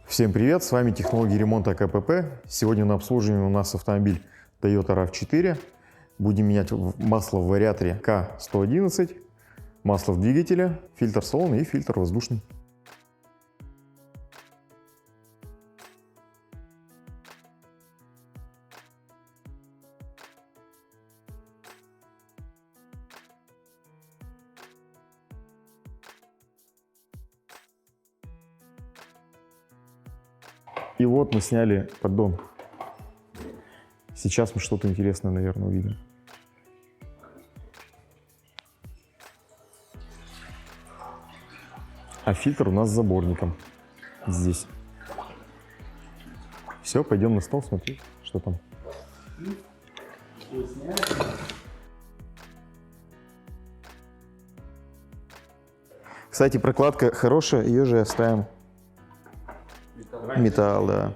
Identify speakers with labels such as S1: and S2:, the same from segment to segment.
S1: Всем привет, с вами технологии ремонта КПП. Сегодня на обслуживании у нас автомобиль Toyota RAV4. Будем менять масло в вариаторе К111, масло в двигателе, фильтр салона и фильтр воздушный. И вот мы сняли поддон. Сейчас мы что-то интересное, наверное, увидим. А фильтр у нас с заборником здесь. Все, пойдем на стол смотреть, что там. Кстати, прокладка хорошая, ее же оставим. Металл, да.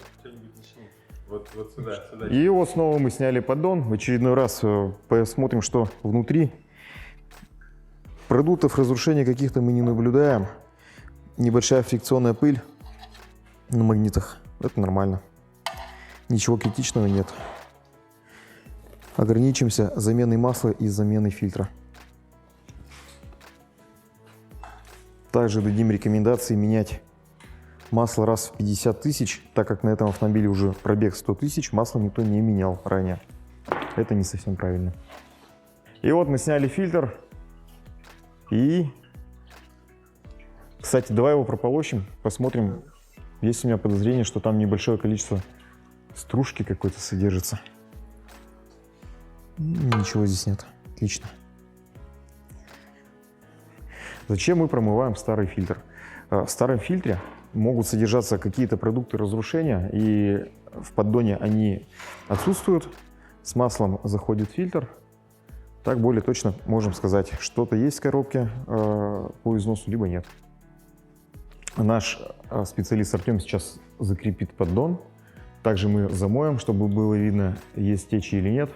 S2: Вот сюда.
S1: И вот снова мы сняли поддон. В очередной раз посмотрим, что внутри. Продуктов разрушения каких-то мы не наблюдаем. Небольшая фрикционная пыль на магнитах. Это нормально. Ничего критичного нет. Ограничимся заменой масла и заменой фильтра. Также дадим рекомендации менять масло раз в 50 тысяч, так как на этом автомобиле уже пробег 100 тысяч, масло никто не менял ранее. Это не совсем правильно. И вот мы сняли фильтр. И, кстати, давай его прополощем, посмотрим. Есть у меня подозрение, что там небольшое количество стружки какой-то содержится. Ничего здесь нет. Отлично. Зачем мы промываем старый фильтр? В старом фильтре могут содержаться какие-то продукты разрушения, и в поддоне они отсутствуют. С маслом заходит фильтр. Так более точно можем сказать, что-то есть в коробке по износу, либо нет. Наш специалист Артем сейчас закрепит поддон. Также мы замоем, чтобы было видно, есть течи или нет,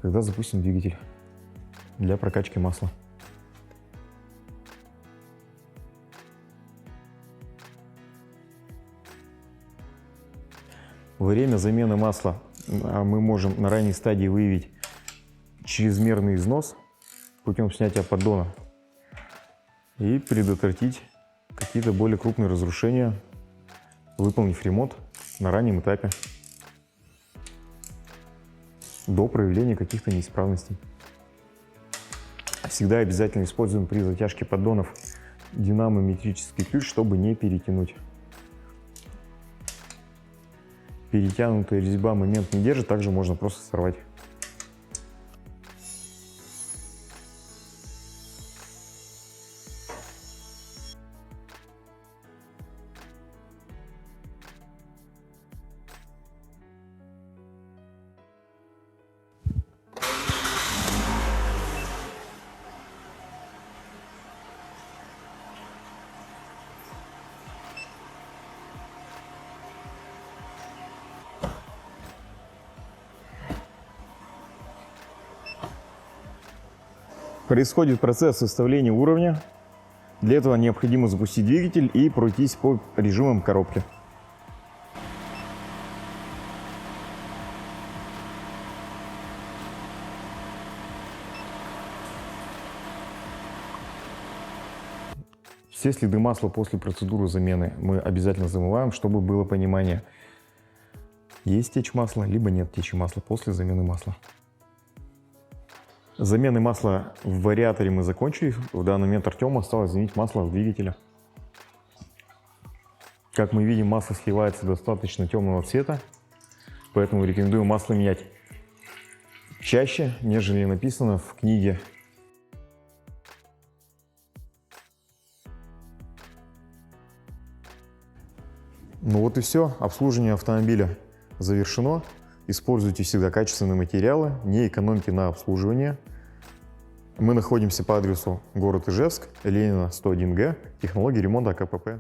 S1: когда запустим двигатель для прокачки масла. Время замены масла мы можем на ранней стадии выявить чрезмерный износ путем снятия поддона и предотвратить какие-то более крупные разрушения, выполнив ремонт на раннем этапе до проявления каких-то неисправностей. Всегда обязательно используем при затяжке поддонов динамометрический ключ, чтобы не перетянуть. Перетянутая резьба момент не держит, также можно просто сорвать. Происходит процесс составления уровня. Для этого необходимо запустить двигатель и пройтись по режимам коробки. Все следы масла после процедуры замены мы обязательно замываем, чтобы было понимание, есть течь масла, либо нет течи масла после замены масла. Замены масла в вариаторе мы закончили. В данный момент Артему осталось заменить масло в двигателе. Как мы видим, масло сливается достаточно темного цвета, поэтому рекомендую масло менять чаще, нежели написано в книге. Ну вот и все. Обслуживание автомобиля завершено. Используйте всегда качественные материалы, не экономьте на обслуживании. Мы находимся по адресу город Ижевск, Ленина, 101Г, технологии ремонта КПП.